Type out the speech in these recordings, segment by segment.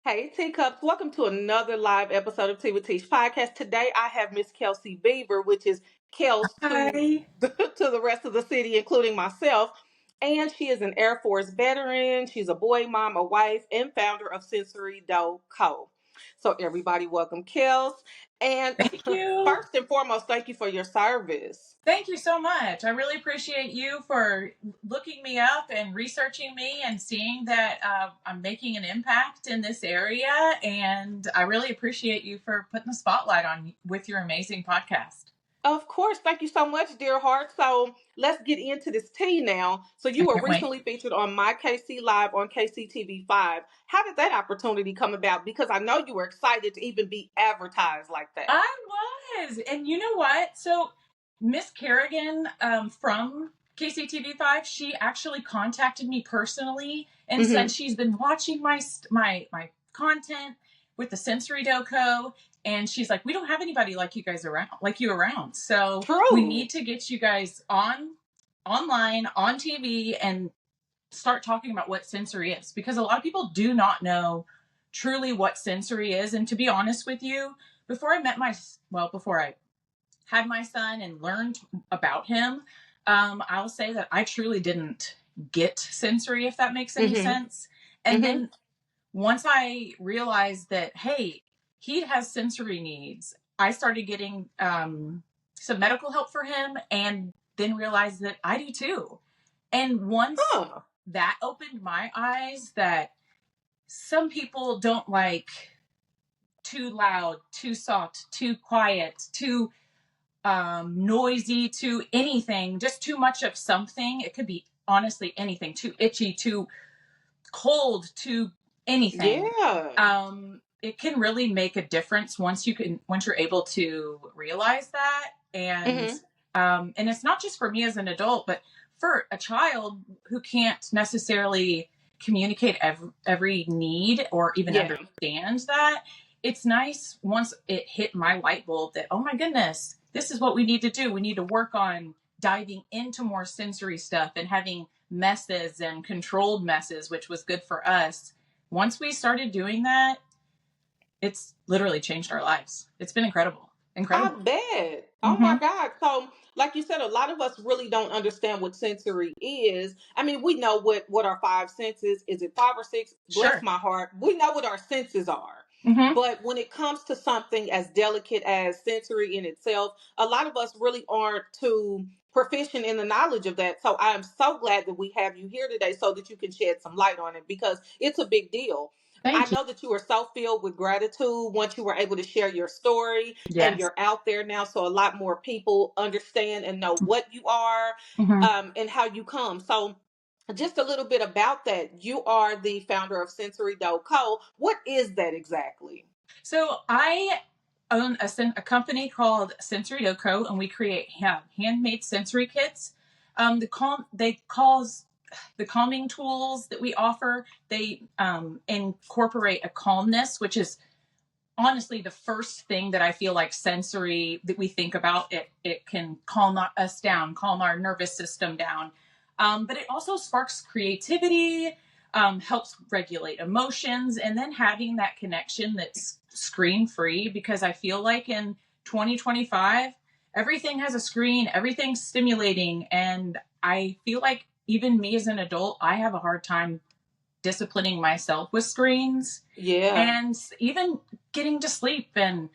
Hey, teacups, welcome to another live episode of Tea with Teash podcast. Today I have Miss Kelsey Beaver, which is Kels to Hi. to the rest of the city, including myself. And she is an Air Force veteran. She's a boy mom, a wife, and founder of Sensory Dough Co. So everybody welcome Kels. And Thank you. first and foremost, thank you for your service. Thank you so much. I really appreciate you for looking me up and researching me and seeing that I'm making an impact in this area. And I really appreciate you for putting the spotlight on with your amazing podcast. Of course. Thank you so much, dear heart. So let's get into this tea now. So I you were can't wait. recently featured on My KC Live on KCTV5. How did that opportunity come about? Because I know you were excited to even be advertised like that. I was. And you know what? So Miss Kerrigan from KCTV5, she actually contacted me personally and said she's been watching my content with the Sensory Doco, and she's like, we don't have anybody like you guys around. So True. we need to get you guys online, on TV, and start talking about what sensory is, because a lot of people do not know truly what sensory is. And to be honest with you, before I had my son and learned about him, I'll say that I truly didn't get sensory, if that makes any sense. And then once I realized that, hey, he has sensory needs, I started getting some medical help for him, and then realized that I do too. And once that opened my eyes that some people don't like too loud, too soft, too quiet, too noisy, too anything, just too much of something. It could be honestly anything, too itchy, too cold, too anything. Yeah. It can really make a difference once you're able to realize that. And and it's not just for me as an adult, but for a child who can't necessarily communicate every need or even understand that. It's nice once it hit my light bulb that, oh my goodness, this is what we need to do. We need to work on diving into more sensory stuff and having messes and controlled messes, which was good for us. Once we started doing that, it's literally changed our lives. It's been incredible. I bet. Oh my God. So, like you said, a lot of us really don't understand what sensory is. I mean, we know what our five senses is. It five or six? Bless my heart. We know what our senses are. But when it comes to something as delicate as sensory in itself, a lot of us really aren't too proficient in the knowledge of that. So I am so glad that we have you here today so that you can shed some light on it, because it's a big deal. I know that you are so filled with gratitude once you were able to share your story, and you're out there now, so a lot more people understand and know what you are and how you come. So just a little bit about that. You are the founder of Sensory Dough Co. What is that exactly? So I own a company called Sensory Dough Co., and we create handmade sensory kits. The calming tools that we offer, they incorporate a calmness, which is honestly the first thing that I feel like sensory that we think about. It can calm us down, calm our nervous system down. But it also sparks creativity, helps regulate emotions, and then having that connection that's screen free, because I feel like in 2025, everything has a screen, everything's stimulating. And I feel like even me as an adult, I have a hard time disciplining myself with screens. And even getting to sleep and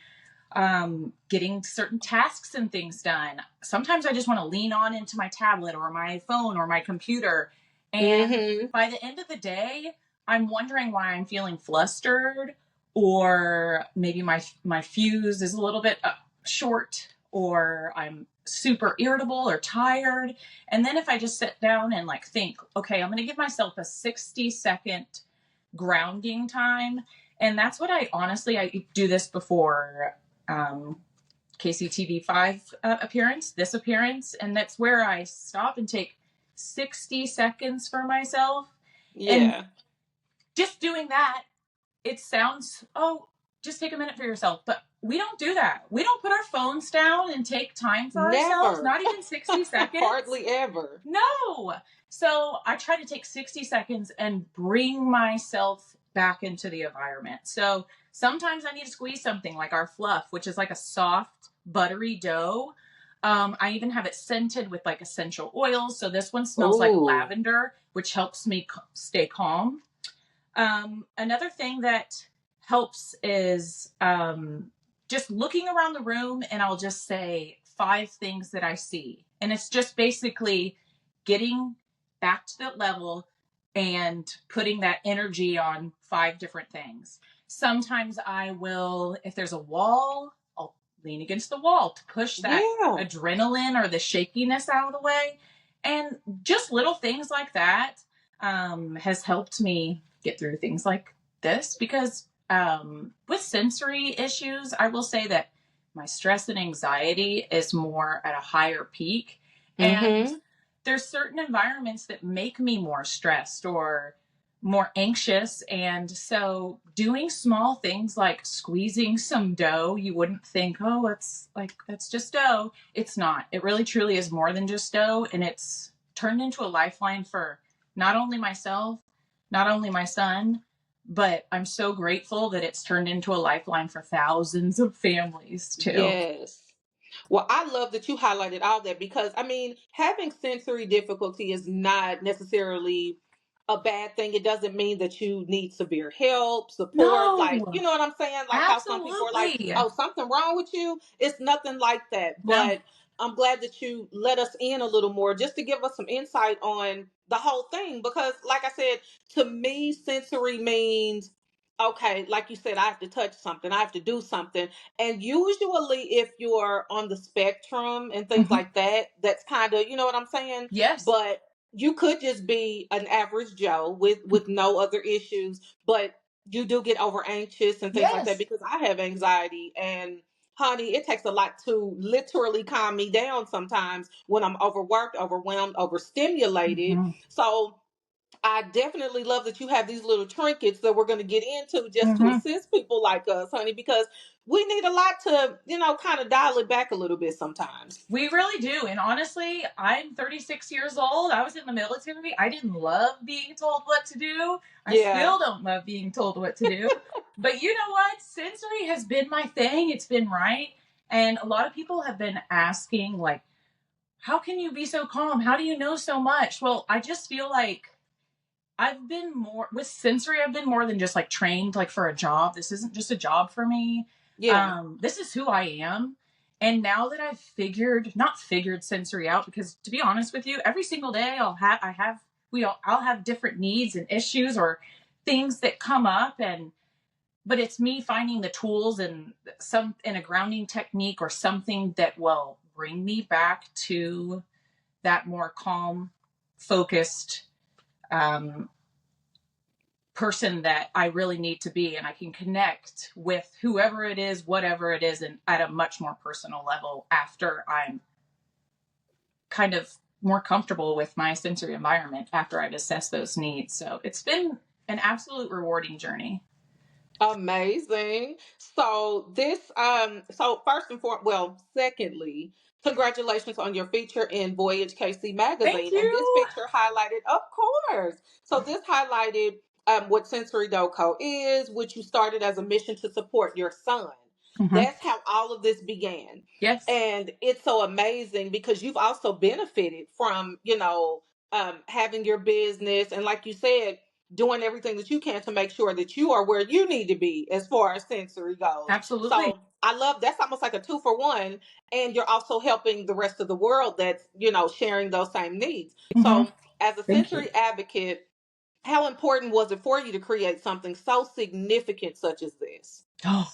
getting certain tasks and things done. Sometimes I just want to lean on into my tablet or my phone or my computer. And by the end of the day, I'm wondering why I'm feeling flustered, or maybe my fuse is a little bit short, or I'm super irritable or tired. And then if I just sit down and think, okay, I'm going to give myself a 60-second grounding time. And that's what I do this before KCTV5 this appearance. And that's where I stop and take 60 seconds for myself. And just doing that, it sounds, just take a minute for yourself. But we don't do that. We don't put our phones down and take time for ourselves. Not even 60 seconds. Hardly ever. No. So I try to take 60 seconds and bring myself back into the environment. So sometimes I need to squeeze something like our fluff, which is like a soft, buttery dough. I even have it scented with like essential oils. So this one smells like Ooh. lavender, which helps me stay calm. Another thing that helps is just looking around the room, and I'll just say 5 things that I see. And it's just basically getting back to that level and putting that energy on 5 different things. Sometimes I will, if there's a wall, I'll lean against the wall to push that Yeah. adrenaline or the shakiness out of the way. And just little things like that has helped me get through things like this because with sensory issues, I will say that my stress and anxiety is more at a higher peak. And Mm-hmm. there's certain environments that make me more stressed or more anxious. And so doing small things like squeezing some dough, you wouldn't think, oh, it's like, that's just dough. It's not. It really truly is more than just dough. And it's turned into a lifeline for not only myself, not only my son, but I'm so grateful that it's turned into a lifeline for thousands of families too. Yes. Well, I love that you highlighted all that because I mean, having sensory difficulty is not necessarily a bad thing. It doesn't mean that you need severe help, support, like, you No, know what I'm saying? Like how some people are like, absolutely. oh, something wrong with you. It's nothing like that. No. But I'm glad that you let us in a little more just to give us some insight on the whole thing. Because, like I said, to me, sensory means, okay, like you said, I have to touch something, I have to do something. And usually, if you're on the spectrum and things Mhm. like that, that's kind of, you know what I'm saying? Yes. But you could just be an average Joe with no other issues, but you do get over anxious and things like that Yes. because I have anxiety and honey, it takes a lot to literally calm me down sometimes when I'm overworked, overwhelmed, overstimulated. Mm-hmm. So I definitely love that you have these little trinkets that we're going to get into just to Mm-hmm. assist people like us, honey, because we need a lot to, kind of dial it back a little bit sometimes. We really do. And honestly, I'm 36 years old. I was in the military. I didn't love being told what to do. I Yeah. still don't love being told what to do. But you know what? Sensory has been my thing. It's been right. And a lot of people have been asking, like, how can you be so calm? How do you know so much? Well, I just feel like I've been more with sensory. I've been more than just like trained like for a job. This isn't just a job for me. Yeah. This is who I am. And now that I've not figured sensory out, because to be honest with you, every single day I'll have different needs and issues or things that come up, but it's me finding the tools and a grounding technique or something that will bring me back to that more calm, focused, um, person that I really need to be, and I can connect with whoever it is, whatever it is, and at a much more personal level after I'm kind of more comfortable with my sensory environment after I've assessed those needs. So it's been an absolute rewarding journey. Amazing. So first and foremost, well, secondly, congratulations on your feature in Voyage KC Thank magazine. And this you. picture highlighted, of course. So this highlighted what Sensory Doco is, which you started as a mission to support your son. Mm-hmm. That's how all of this began. Yes. And it's so amazing because you've also benefited from, having your business. And like you said, doing everything that you can to make sure that you are where you need to be as far as sensory goes. Absolutely. So I love that's almost like a 2 for 1. And you're also helping the rest of the world that's, sharing those same needs. Mm-hmm. So as a Thank you. sensory advocate, how important was it for you to create something so significant such as this? Oh,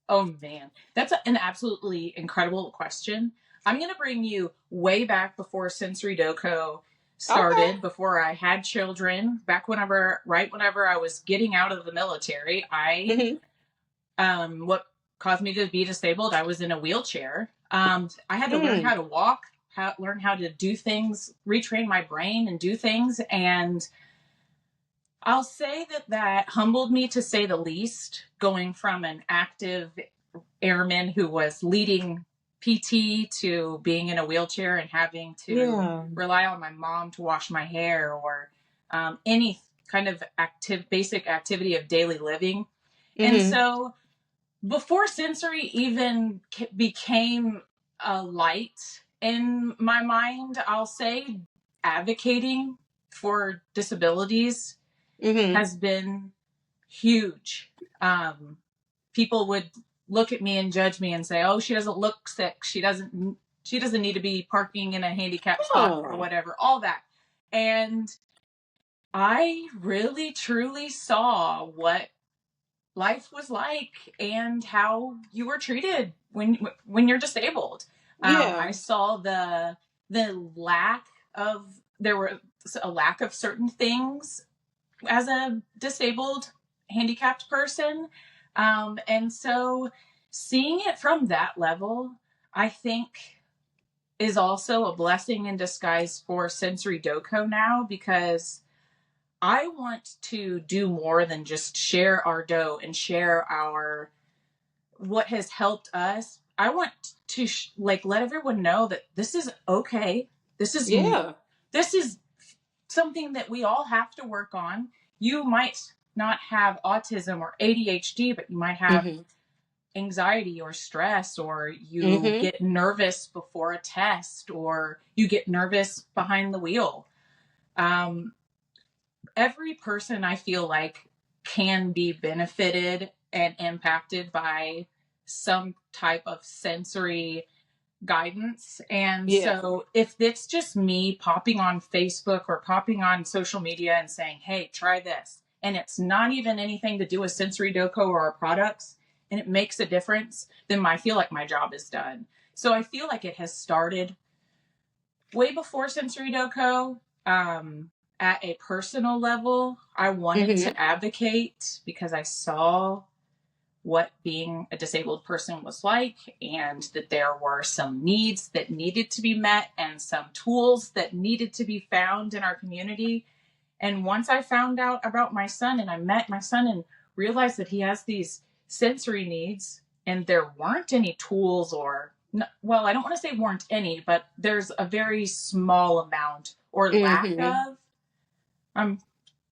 oh man, that's an absolutely incredible question. I'm going to bring you way back before Sensory Doco Okay. started, before I had children, right whenever I was getting out of the military. Hmm. What caused me to be disabled, I was in a wheelchair. I had to learn Mm. how to walk, learn how to do things, retrain my brain and do things. And I'll say that humbled me to say the least, going from an active airman who was leading PT to being in a wheelchair and having to Yeah. rely on my mom to wash my hair or any. kind of basic activity of daily living. And Mm-hmm. so before sensory even became a light in my mind, I'll say advocating for disabilities Mm-hmm. has been huge. People would look at me and judge me and say, "Oh, she doesn't look sick. She doesn't need to be parking in a handicapped spot or Oh. whatever." All that. And I really truly saw what life was like and how you were treated when you're disabled. Yeah. I saw the lack of there were a lack of certain things as a disabled, handicapped person. And so seeing it from that level, I think, is also a blessing in disguise for Sensory Doco now, because I want to do more than just share our dough and share our what has helped us. I want to let everyone know that this is okay. This is Yeah. this is something that we all have to work on. You might not have autism or ADHD, but you might have Mm-hmm. anxiety or stress, or you Mm-hmm. get nervous before a test, or you get nervous behind the wheel. Um, every person, I feel like, can be benefited and impacted by some type of sensory guidance. And Yeah. so if it's just me popping on Facebook or popping on social media and saying, "Hey, try this," and it's not even anything to do with Sensory Doco or our products, and it makes a difference, then I feel like my job is done. So I feel like it has started way before Sensory Doco. At a personal level, I wanted Mm-hmm. to advocate because I saw what being a disabled person was like, and that there were some needs that needed to be met and some tools that needed to be found in our community. And once I found out about my son and I met my son and realized that he has these sensory needs, and there weren't any tools, or, well, I don't want to say weren't any, but there's a very small amount or lack Mm-hmm. of,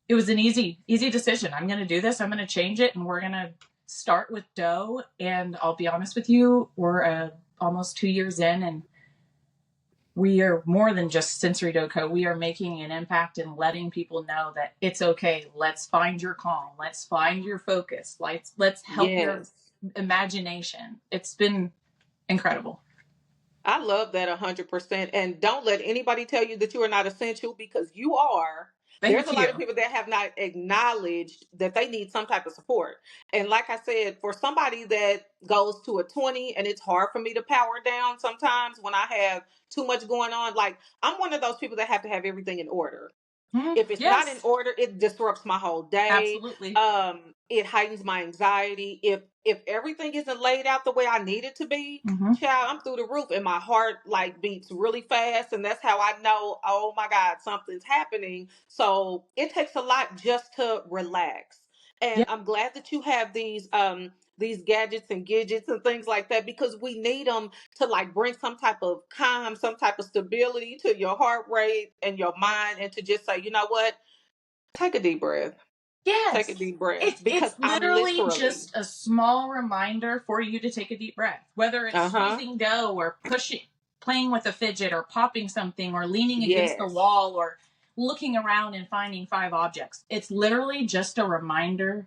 it was an easy decision. I'm going to do this. I'm going to change it, and we're going to start with dough. And I'll be honest with you, we're almost 2 years in, and we are more than just Sensory Doco. We are making an impact and letting people know that it's okay. Let's find your calm. Let's find your focus. Let's help your Yes. imagination. It's been incredible. I love that 100%. And don't let anybody tell you that you are not essential, because you are. There's a Thank lot of you. people that have not acknowledged that they need some type of support. And like I said, for somebody that goes to a 20, and it's hard for me to power down sometimes when I have too much going on, like I'm one of those people that have to have everything in order. If it's not in Yes, order, it disrupts my whole day. absolutely. It heightens my anxiety. If everything isn't laid out the way I need it to be, Mm-hmm. child, I'm through the roof, and my heart like beats really fast, and that's how I know, oh my God, something's happening. So it takes a lot just to relax. And Yeah. I'm glad that you have these gadgets and gadgets and things like that, because we need them to like bring some type of calm, some type of stability to your heart rate and your mind, and to just say, you know what, take a deep breath. Take a Yes. deep breath, It's because I'm literally literally, just a small reminder for you to take a deep breath. Whether it's uh-huh, squeezing dough or pushing, playing with a fidget or popping something or leaning against the yes, wall or looking around and finding 5 objects. It's literally just a reminder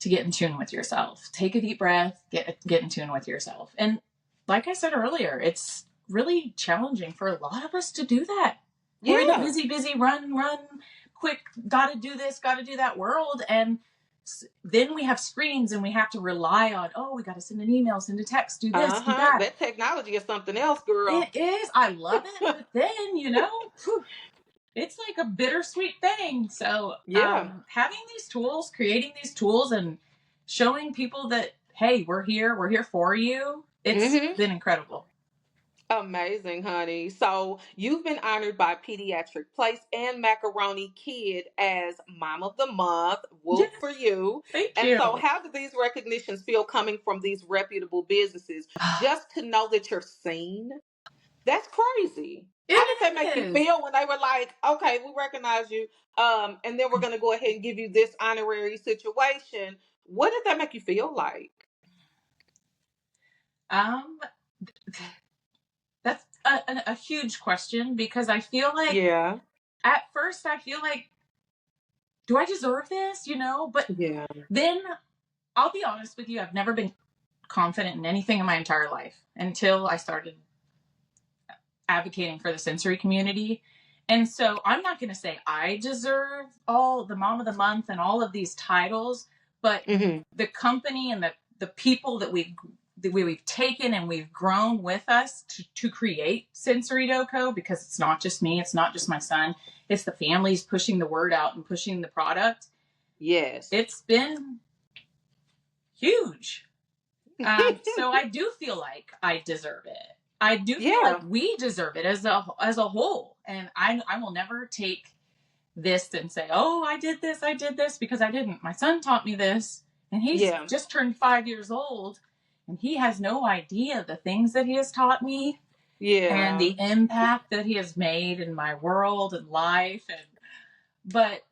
to get in tune with yourself. Take a deep breath, get in tune with yourself. And like I said earlier, it's really challenging for a lot of us to do that. We're in a yeah, busy, run, quick, gotta do this, gotta do that world. And then we have screens and we have to rely on, oh, we gotta send an email, send a text, do this, do uh-huh. that. That technology is something else, girl. It is. I love it. But then, whew, it's like a bittersweet thing. So, Yeah. having these tools, creating these tools, and showing people that, hey, we're here for you. It's Mm-hmm. been incredible. Amazing, honey. So you've been honored by Pediatric Place and Macaroni Kid as Mom of the Month. Yeah, Whoop for you. thank And so, you. how do these recognitions feel coming from these reputable businesses? Just to know that you're seen, that's crazy. How did that make you It is. feel when they were like, okay, we recognize you, and then we're going to go ahead and give you this honorary situation? What did that make you feel like? Um, that's a huge question because I feel like Yeah. at first I feel like, do I deserve this? But Yeah. then I'll be honest with you, I've never been confident in anything in my entire life until I started advocating for the sensory community. And so I'm not going to say I deserve all the mom of the month and all of these titles, but Mm-hmm. the company and the people that we've taken and we've grown with us to create Sensory Doco, because it's not just me, it's not just my son, it's the families pushing the word out and pushing the product. Yes. It's been huge. So I do feel like I deserve it. I do feel like Yeah. we deserve it as a whole. And I will never take this and say, oh, I did this, because I didn't. My son taught me this, and he's Yeah. just turned 5 years old, and he has no idea the things that he has taught me and Yeah. the impact that he has made in my world and life. But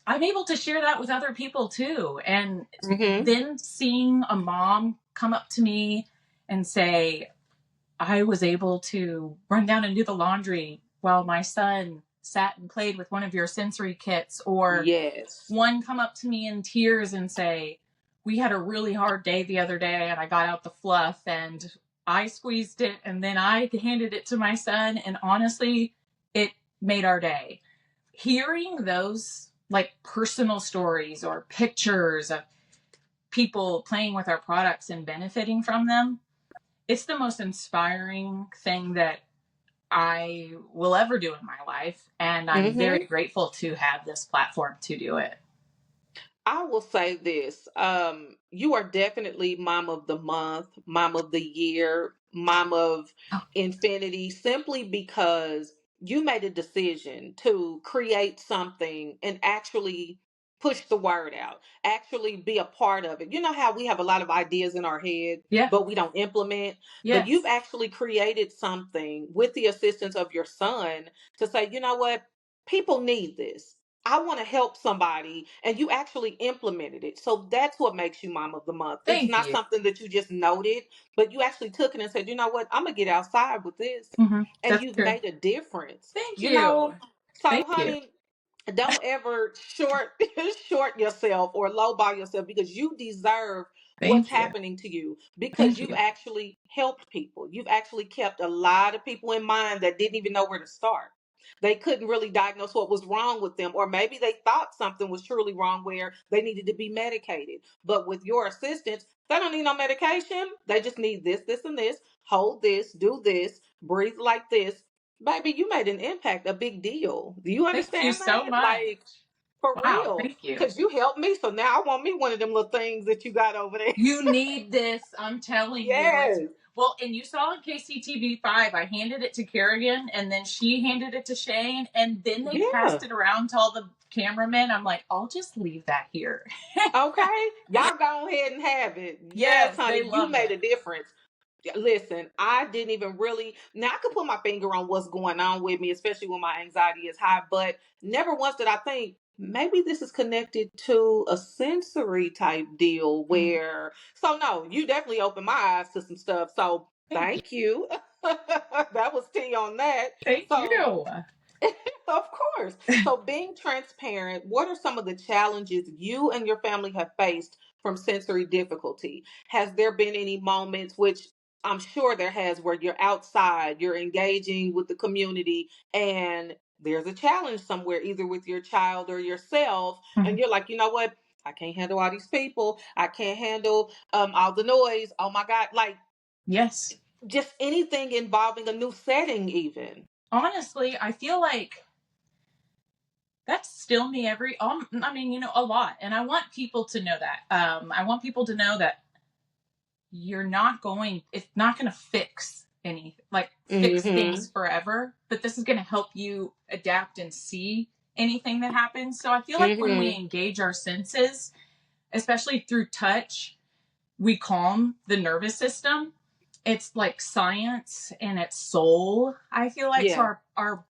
I'm able to share that with other people too. And Mm-hmm. then seeing a mom come up to me and say, I was able to run down and do the laundry while my son sat and played with one of your sensory kits, or Yes. one come up to me in tears and say, we had a really hard day the other day and I got out the fluff and I squeezed it and then I handed it to my son, and honestly, it made our day. Hearing those like personal stories or pictures of people playing with our products and benefiting from them, it's the most inspiring thing that I will ever do in my life. And I'm very Mm-hmm. grateful to have this platform to do it. I will say this. You are definitely mom of the month, mom of the year, mom of Oh, infinity, simply because you made a decision to create something and actually push the word out, actually be a part of it. You know how we have a lot of ideas in our head, yeah. but we don't implement? But you've Yes. actually created something with the assistance of your son to say, you know what? People need this. I want to help somebody, and you actually implemented it. So that's what makes you mom of the month. It's Thank not you. something that you just noted, but you actually took it and said, you know what, I'm gonna get outside with this. Mm-hmm. And That's you've true. made a difference. Thank You you. know? So Thank you. honey, don't ever short yourself or lowball yourself, because you deserve what's Thank you. happening to you, because Thank you've you. actually helped people. You've actually kept a lot of people in mind that didn't even know where to start. They couldn't really diagnose what was wrong with them, or maybe they thought something was truly wrong where they needed to be medicated. But with your assistance, they don't need no medication. They just need this, and this. Hold this, do this, breathe like this. Baby, you made an impact, a big deal. Do you Thank you understand so that? much. Like, for Wow. real. Thank you. Because you helped me. So now I want me one of them little things that you got over there. You need this. I'm telling you. It's Yes. well, and you saw in KCTV5, I handed it to Kerrigan, and then she handed it to Shane, and then they Yeah. passed it around to all the cameramen. I'm like, I'll just leave that here. Okay. Y'all go ahead and have it. Yes, Yes, they honey. You loved made it. a difference. Listen, I didn't even really. Now I could put my finger on what's going on with me, especially when my anxiety is high, but never once did I think maybe this is connected to a sensory type deal Mm, where. So, no, you definitely opened my eyes to some stuff. So, thank you. thank you. That was tea on that. Thank So, you. of course. So, being transparent, what are some of the challenges you and your family have faced from sensory difficulty? Has there been any moments, which I'm sure there has, where you're outside, you're engaging with the community, and there's a challenge somewhere, either with your child or yourself, and Mhm. you're like, you know what? I can't handle all these people. I can't handle all the noise. Oh my God. Like, Yes. just anything involving a new setting, even. Honestly, I feel like that's still me I mean, a lot. And I want people to know that. I want people to know that it's not going to fix Mm-hmm. things forever, but this is going to help you adapt and see anything that happens. So I feel like when we Mm-hmm. engage our senses, especially through touch, we calm the nervous system. it's like science and it's soul, I feel like. So Yeah. our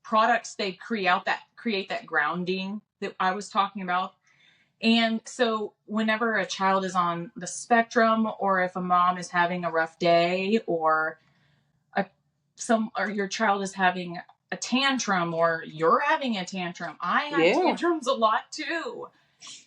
products, they create that grounding that I was talking about. And so whenever a child is on the spectrum, or if a mom is having a rough day, or a or your child is having a tantrum, or you're having a tantrum. I have Yeah. tantrums a lot too.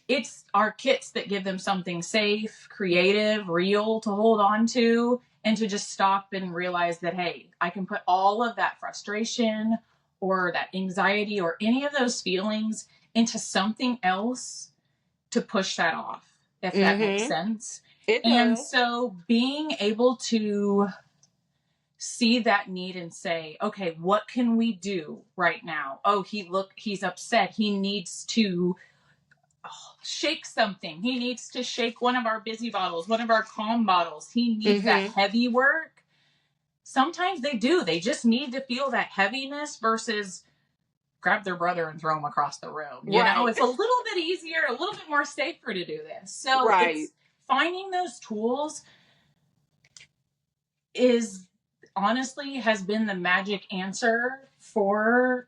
It's our kits that give them something safe, creative, real to hold on to, and to just stop and realize that, hey, I can put all of that frustration or that anxiety or any of those feelings into something else to push that off, if that makes Mm-hmm. sense. It And does. so being able to see that need and say, okay, what can we do right now? Oh, he's upset. He needs to shake something. He needs to shake one of our busy bottles, one of our calm bottles. He needs that Mm-hmm. heavy work. Sometimes they do. They just need to feel that heaviness versus grab their brother and throw him across the room. You know, Right. it's a little bit easier, a little bit more safer to do this. So Right. it's finding those tools is honestly has been the magic answer for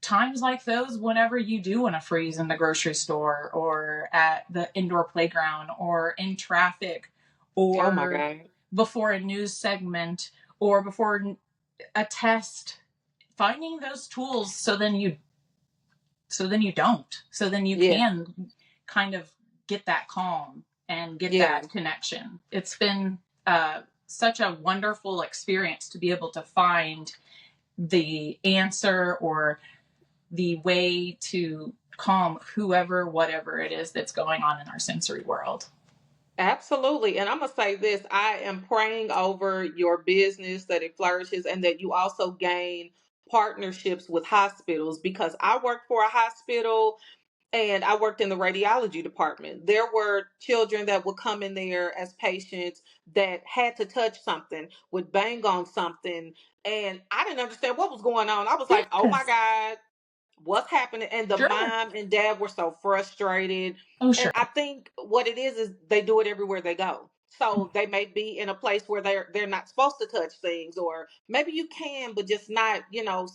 times like those, whenever you do want to freeze in the grocery store or at the indoor playground or in traffic Oh my or God. before a news segment or before a test. Finding those tools so then you Yeah. can kind of get that calm and get Yeah. that connection. It's been such a wonderful experience to be able to find the answer or the way to calm whoever, whatever it is that's going on in our sensory world. Absolutely. And I'm going to say this, I am praying over your business that it flourishes and that you also gain partnerships with hospitals, because I work for a hospital and I worked in the radiology department. There were children that would come in there as patients that had to touch something, would bang on something, and I didn't understand what was going on. I was like, oh my Yes. God, what's happening? And the Sure. mom and dad were so frustrated. Oh, And sure. I think what it is they do it everywhere they go. So they may be in a place where they're not supposed to touch things, or maybe you can, but just not,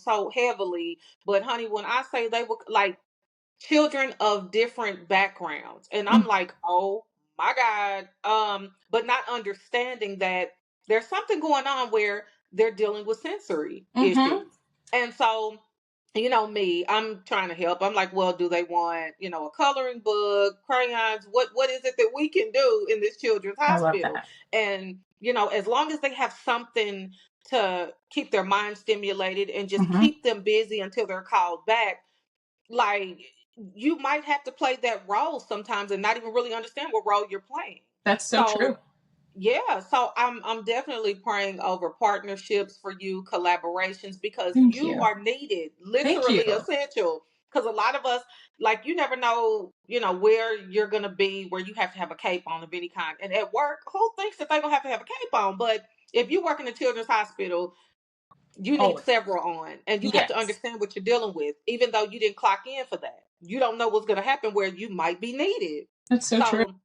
so heavily. But honey, when I say they were like children of different backgrounds, and I'm like, oh my God. But not understanding that there's something going on where they're dealing with sensory Mm-hmm. issues. And so, me, I'm trying to help. I'm like, well, do they want, a coloring book, crayons? What is it that we can do in this children's I love hospital? that. And, as long as they have something to keep their mind stimulated and just Mm-hmm. keep them busy until they're called back, like, you might have to play that role sometimes and not even really understand what role you're playing. That's so So true. yeah, so I'm definitely praying over partnerships for you, collaborations, because Thank you you. are needed, Thank literally you. essential. Because a lot of us, like, you never know, where you're gonna be, where you have to have a cape on of any kind. And at work, who thinks that they're gonna have to have a cape on? But if you work in a children's hospital, you need Always. several on, and you have to Yes. understand what you're dealing with, even though you didn't clock in for that. You don't know what's gonna happen where you might be needed. That's so true. So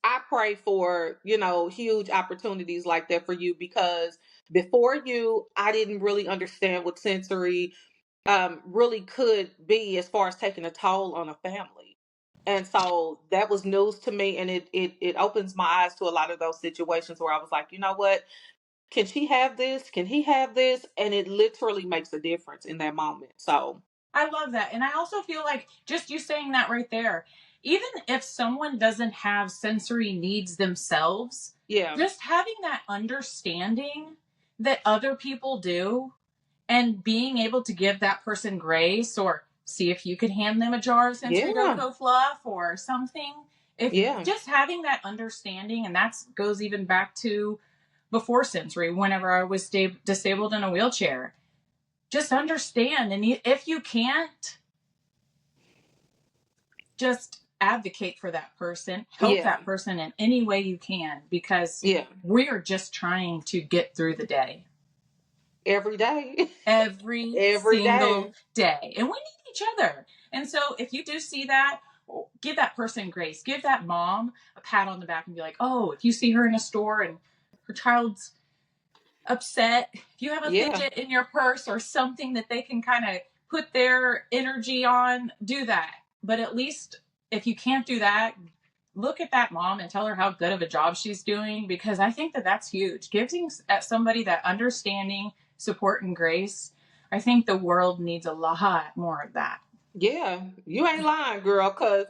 I pray for, huge opportunities like that for you, because before you, I didn't really understand what sensory really could be as far as taking a toll on a family. And so that was news to me, and it opens my eyes to a lot of those situations where I was like, you know what? Can she have this? Can he have this? And it literally makes a difference in that moment. So, I love that. And I also feel like just you saying that right there, even if someone doesn't have sensory needs themselves, yeah. just having that understanding that other people do and being able to give that person grace or see if you could hand them a jar of sensory Yeah. Doko fluff or something. If Yeah. just having that understanding, and that goes even back to before sensory, whenever I was disabled in a wheelchair, just understand. And if you can't, just advocate for that person, help Yeah. that person in any way you can, because Yeah. we are just trying to get through the day Every day. every Every single day. day. And we need each other. And so if you do see that, give that person grace. Give that mom a pat on the back and be like, oh, if you see her in a store and her child's upset, if you have a Yeah. fidget in your purse or something that they can kind of put their energy on, do that. But at least if you can't do that, look at that mom and tell her how good of a job she's doing, because I think that that's huge. Giving somebody that understanding, support, and grace, I think the world needs a lot more of that. Yeah. You ain't lying, girl, because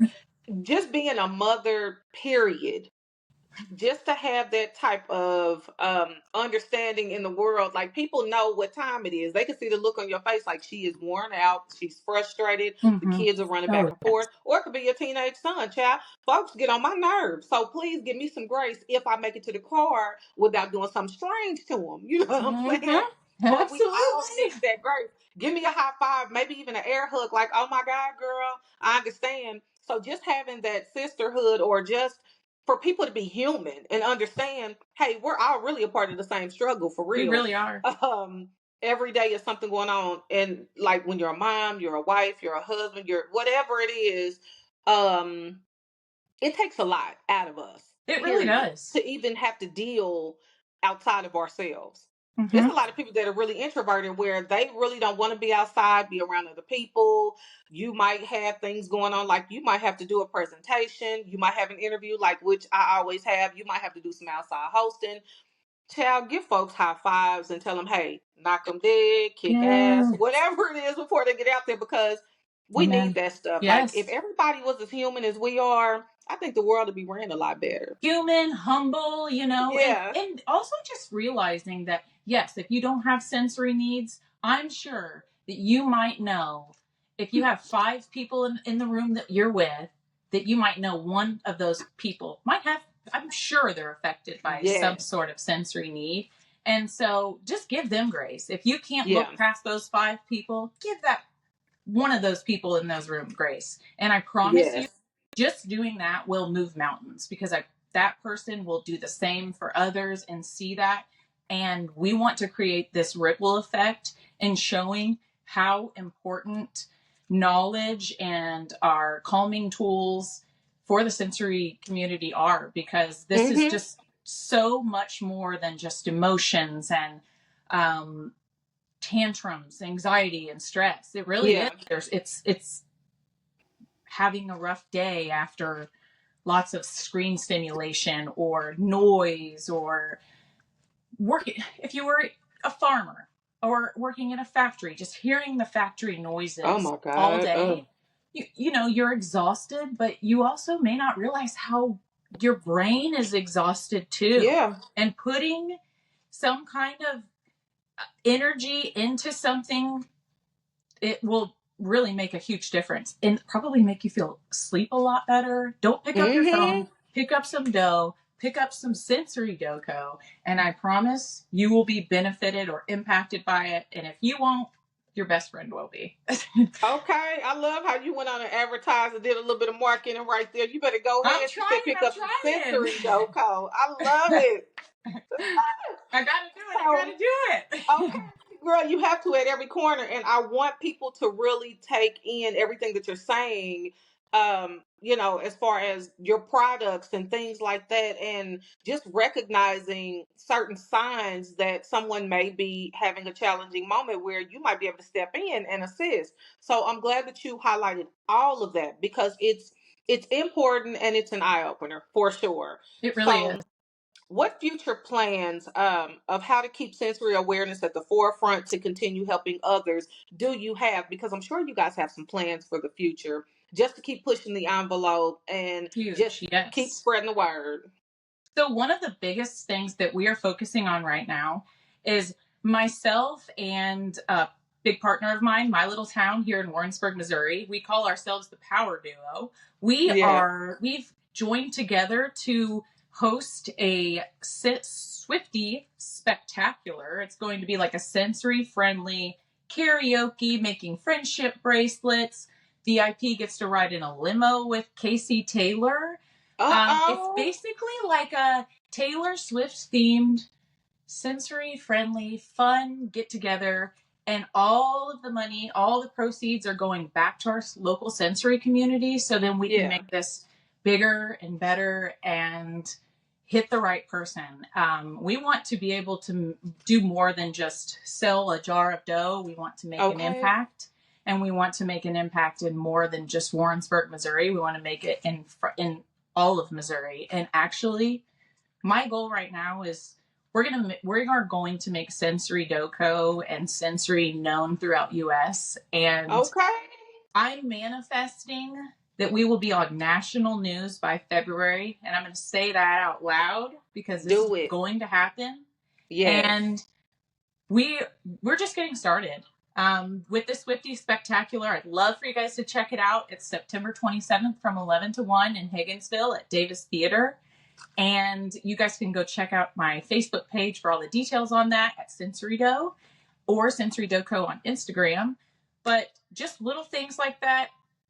just being a mother, period, just to have that type of understanding in the world, like people know what time it is. They can see the look on your face, like she is worn out, she's frustrated, the Mm-hmm. kids are running back Oh, and yes. forth, or it could be your teenage son, child. Folks get on my nerves, so please give me some grace if I make it to the car without doing something strange to them. You know what I'm saying? Mm-hmm. But we all Absolutely. need that grace. Give me a high five, maybe even an air hug, like, oh my God, girl, I understand. So just having that sisterhood, or just for people to be human and understand, hey, we're all really a part of the same struggle, for We real. really are. Um, every day is something going on, and like when you're a mom, you're a wife, you're a husband, you're whatever it is, um, it takes a lot out of us, It really period, does. to even have to deal outside of ourselves. It's Mm-hmm. a lot of people that are really introverted, where they really don't want to be outside, be around other people. You might have things going on, like you might have to do a presentation, you might have an interview, like which I always have. You might have to do some outside hosting. Child, give folks high fives and tell them, hey, knock them dead, kick ass, Yeah. whatever it is before they get out there, because we need Amen. that stuff. Like, if Yes. everybody was as human as we are, I think the world would be ran a lot better. Human, humble, and Yeah. also just realizing that yes, if you don't have sensory needs, I'm sure that you might know, if you have 5 people in the room that you're with, that you might know one of those people might have, I'm sure they're affected by some Yes. sort of sensory need. And so just give them grace. If you can't Yeah. look past those 5 people, give that one of those people in those rooms grace. And I promise you, Yes. just doing that will move mountains, because that person will do the same for others and see that. And we want to create this ripple effect in showing how important knowledge and our calming tools for the sensory community are, because this is Mm-hmm. just so much more than just emotions and tantrums, anxiety, and stress. It really is. Yeah. It's having a rough day after lots of screen stimulation or noise, or working, if you were a farmer or working in a factory, just hearing the factory Oh noises my all God. day. You're exhausted, but you also may not realize how your brain is exhausted too. Yeah. And putting some kind of energy into something, it will really make a huge difference and probably make you feel sleep a lot better. Don't pick up your Mm-hmm. phone, pick up some dough, pick up some sensory doco, and I promise you will be benefited or impacted by it. And if you won't, your best friend will be. Okay. I love how you went on and advertised and did a little bit of marketing right there. You better go I'm ahead. She said trying, pick I'm up some trying. sensory doco. I love it. I gotta do it, I So, gotta do okay, it. girl, you have to at every corner, and I want people to really take in everything that you're saying. As far as your products and things like that, and just recognizing certain signs that someone may be having a challenging moment where you might be able to step in and assist. So I'm glad that you highlighted all of that, because it's important and it's an eye opener for sure. It really is. So what future plans of how to keep sensory awareness at the forefront to continue helping others do you have? Because I'm sure you guys have some plans for the future, just to keep pushing the envelope and Huge, just keep yes. spreading the word. So, one of the biggest things that we are focusing on right now is myself and a big partner of mine, my little town here in Warrensburg, Missouri. We call ourselves the Power Duo. Yeah. We've joined together to host a Swifty spectacular. It's going to be like a sensory friendly karaoke, making friendship bracelets. VIP gets to ride in a limo with Casey Taylor. It's Uh-oh. basically like a Taylor Swift themed, sensory friendly, fun get together. And all of the money, all the proceeds are going back to our local sensory community. So then we can Yeah. make this bigger and better and hit the right person. We want to be able to do more than just sell a jar of dough. We want to make an impact, and we want to make an impact in more than just Warrensburg, Missouri. We want to make it in all of Missouri. And actually, my goal right now is we are going to make Sensory Doco and Sensory known throughout US. And I'm manifesting that we will be on national news by February. And I'm going to say that out loud because this is going to happen. Yeah. And we're just getting started. With the Swiftie Spectacular, I'd love for you guys to check it out. It's September 27th from 11 to 1 in Higginsville at Davis Theater. And you guys can go check out my Facebook page for all the details on that at Sensory Dough or Sensory Doco on Instagram. But just little things like that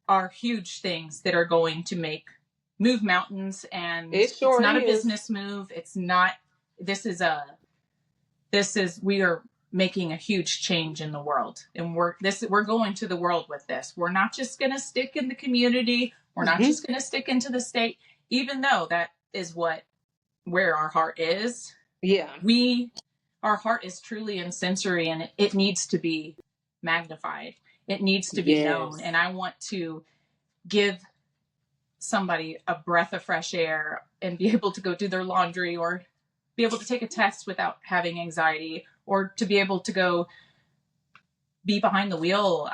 are huge things that are going to move mountains. And it's not a business move. It's not, we are making a huge change in the world. And we're going to the world with this. We're not just going to stick in the community. We're not just going to stick into the state, even though that is where our heart is. Yeah. Our heart is truly in sensory, and it needs to be magnified. It needs to be known. And I want to give somebody a breath of fresh air and be able to go do their laundry or be able to take a test without having anxiety, or to be able to go be behind the wheel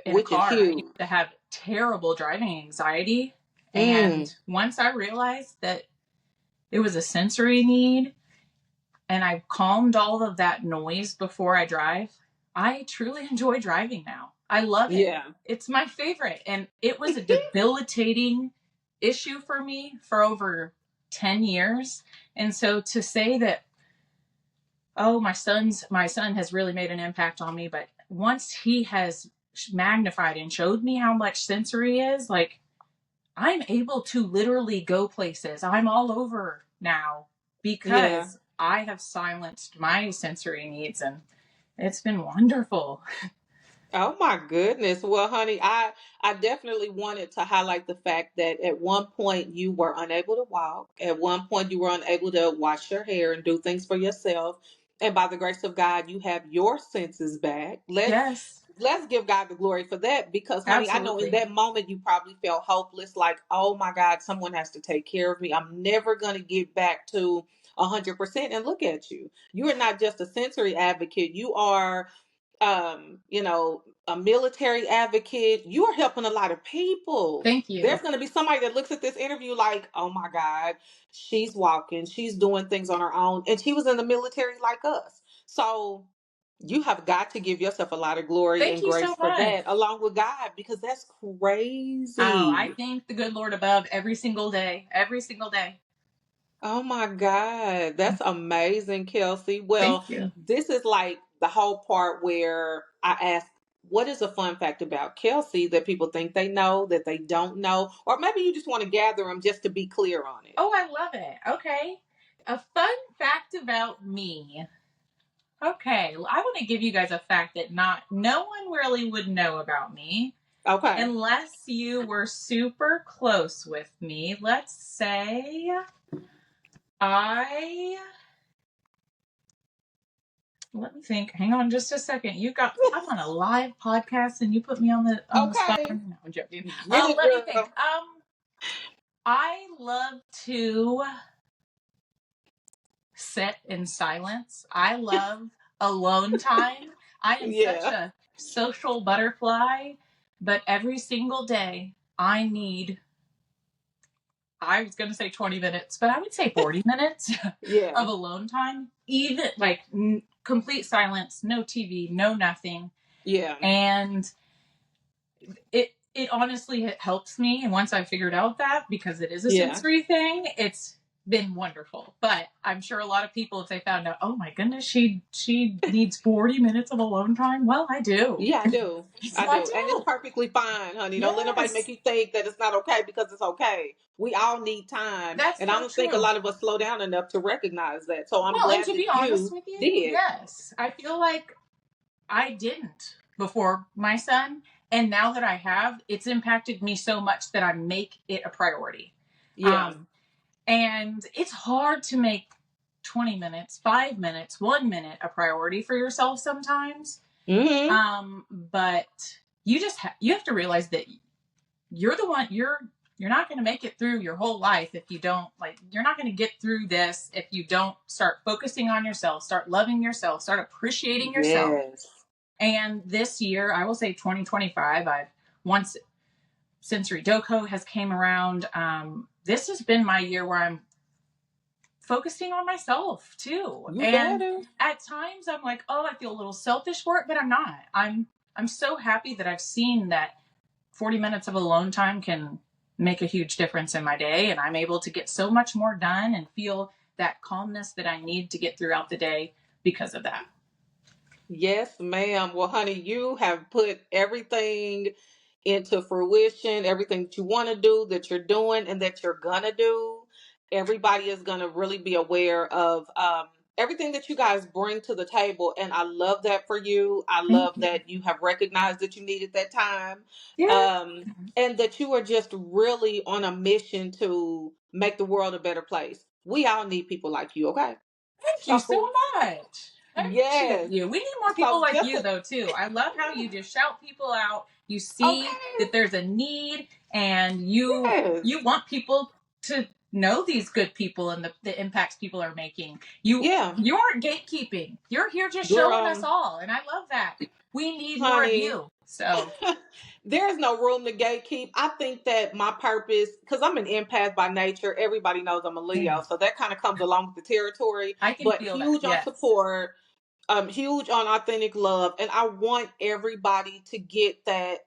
in a car. I used to have terrible driving anxiety. And once I realized that it was a sensory need and I've calmed all of that noise before I drive, I truly enjoy driving now. I love it. Yeah. It's my favorite. And it was a debilitating issue for me for over 10 years. And so to say that, my son has really made an impact on me, but once he has magnified and showed me how much sensory is, like, I'm able to literally go places. I'm all over now because I have silenced my sensory needs, and it's been wonderful. Oh my goodness. Well, honey, I definitely wanted to highlight the fact that at one point you were unable to walk. At one point you were unable to wash your hair and do things for yourself. And by the grace of God, you have your senses back. Let's give God the glory for that, because, honey, absolutely. I know in that moment you probably felt hopeless, like, oh my God, someone has to take care of me. I'm never going to get back to 100%. And look at you. You are not just a sensory advocate. You are, a military advocate. You are helping a lot of people. Thank you. There's going to be somebody that looks at this interview like, oh my God, she's walking, she's doing things on her own. And she was in the military like us. So you have got to give yourself a lot of glory and grace for that, along with God, because that's crazy. Oh, I thank the good Lord above every single day. Every single day. Oh my God. That's amazing, Kelsey. Well, this is like the whole part where I ask, what is a fun fact about Kelsey that people think they know, that they don't know? Or maybe you just want to gather them just to be clear on it. Oh, I love it. Okay. A fun fact about me. Okay. I want to give you guys a fact that no one really would know about me. Okay. Unless you were super close with me. Let's say let me think. Hang on just a second. I'm on a live podcast and you put me on the spot. No, I'm joking. Let me think. I love to sit in silence. I love alone time. I am such a social butterfly, but every single day I was going to say 20 minutes, but I would say 40 minutes of alone time, even like complete silence, no TV, no nothing. Yeah. And it honestly helps me. And once I figured out that, because it is a sensory thing, it's been wonderful. But I'm sure a lot of people, if they found out, oh my goodness, she needs 40 minutes of alone time. Well, I do. Yeah, I do. I do. And it's perfectly fine, honey. Don't let nobody make you think that it's not okay because it's okay. We all need time. And I don't think a lot of us slow down enough to recognize that. So I'm glad that you did. Yes. I feel like I didn't before my son. And now that I have, it's impacted me so much that I make it a priority. Yeah. And it's hard to make 20 minutes, 5 minutes, 1 minute a priority for yourself sometimes. But you have to realize that you're the one, you're not going to make it through your whole life if you don't, like, you're not going to get through this if you don't start focusing on yourself, start loving yourself, start appreciating yourself. Yes. And this year, I will say 2025, once Sensory Doko has came around, this has been my year where I'm focusing on myself too. And at times I'm like, oh, I feel a little selfish for it, but I'm not. I'm so happy that I've seen that 40 minutes of alone time can make a huge difference in my day, and I'm able to get so much more done and feel that calmness that I need to get throughout the day because of that. Yes, ma'am. Well, honey, you have put everything into fruition, everything that you want to do, that you're doing, and that you're gonna do. Everybody is gonna really be aware of everything that you guys bring to the table, and I love that for you. I love that you have recognized that you needed that time, and that you are just really on a mission to make the world a better place. We all need people like you. Okay. Thank you so much. I appreciate you. We need more people like you, though, too. I love how you just shout people out. You see that there's a need, and you want people to know these good people and the impacts people are making. You aren't gatekeeping. You're here just showing us all, and I love that. We need more of you. So there's no room to gatekeep. I think that my purpose, because I'm an empath by nature, everybody knows I'm a Leo, so that kind of comes along with the territory. I can feel huge that. On support, huge on authentic love, and I want everybody to get that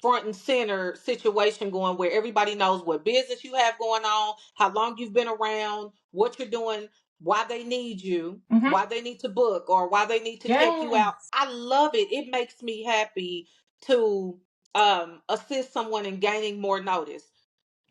front and center situation going where everybody knows what business you have going on, how long you've been around, what you're doing, why they need you, why they need to book, or why they need to check you out. I love it. It makes me happy to assist someone in gaining more notice.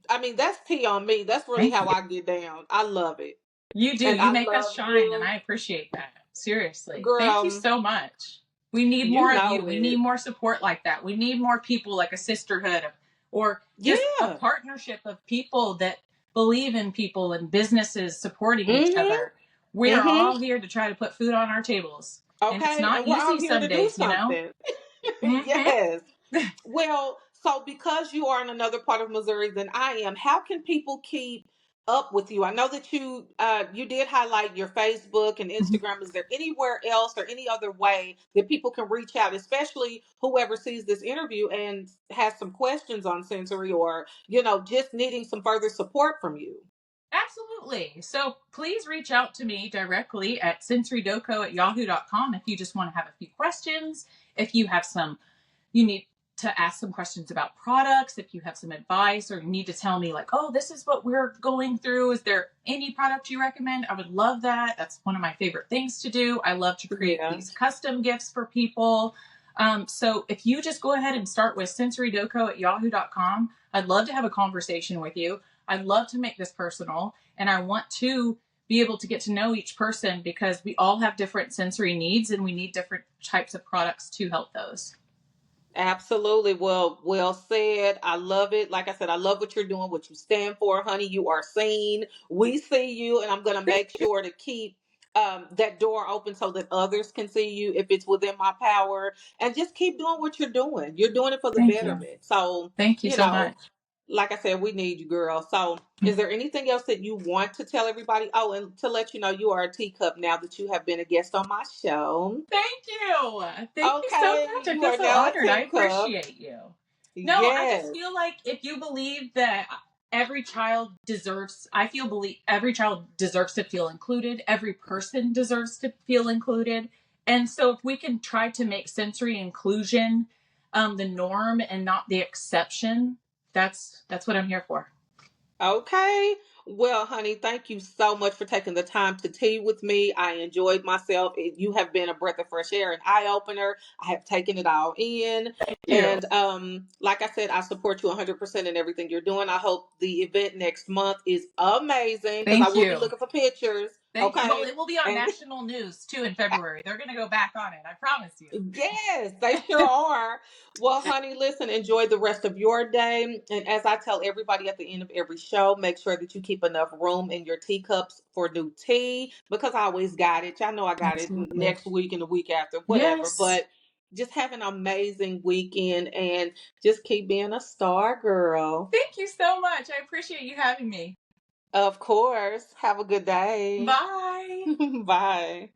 I mean, that's tea on me. That's really how I get down. I love it. You do. And you make us shine, and I appreciate that. Seriously. Girl, thank you so much. We need more of you. We need more support like that. We need more people like a sisterhood or just a partnership of people that believe in people and businesses supporting each other. We are all here to try to put food on our tables. Okay. And it's not easy some days, you know? Yes. Well, so because you are in another part of Missouri than I am, how can people keep up with you? I know that you did highlight your Facebook and Instagram. Is there anywhere else or any other way that people can reach out, especially whoever sees this interview and has some questions on sensory or, just needing some further support from you? Absolutely. So please reach out to me directly at sensorydoko@yahoo.com if you just want to have a few questions, if you have you need to ask some questions about products, if you have some advice, or you need to tell me like, oh, this is what we're going through. Is there any product you recommend? I would love that. That's one of my favorite things to do. I love to create these custom gifts for people. So if you just go ahead and start with sensorydoko@yahoo.com, I'd love to have a conversation with you. I'd love to make this personal, and I want to be able to get to know each person because we all have different sensory needs and we need different types of products to help those. Absolutely. Well said. I love it. Like I said, I love what you're doing, what you stand for, honey. You are seen. We see you, and I'm going to make sure to keep that door open so that others can see you if it's within my power, and just keep doing what you're doing. You're doing it for the betterment. So thank you so much. Like I said, we need you, girl. So is there anything else that you want to tell everybody? Oh, and to let you know, you are a teacup now that you have been a guest on my show. Thank you. Thank you so much. I feel so honored. I appreciate you. No, I just feel like if you believe that every child deserves to feel included. Every person deserves to feel included. And so if we can try to make sensory inclusion the norm and not the exception, that's what I'm here for. Okay. Well, honey, thank you so much for taking the time to tea with me. I enjoyed myself. You have been a breath of fresh air, an eye opener. I have taken it all in. Thank you. And like I said, I support you 100% in everything you're doing. I hope the event next month is amazing because I will be looking for pictures. Thank you. Well, it will be on national news too in February. They're going to go back on it. I promise you. Yes, they sure are. Well, honey, listen, enjoy the rest of your day. And as I tell everybody at the end of every show, make sure that you keep enough room in your teacups for new tea because I always got it. Y'all know I got it Absolutely. next week and the week after, whatever. Yes. But just have an amazing weekend and just keep being a star girl. Thank you so much. I appreciate you having me. Of course. Have a good day. Bye. Bye.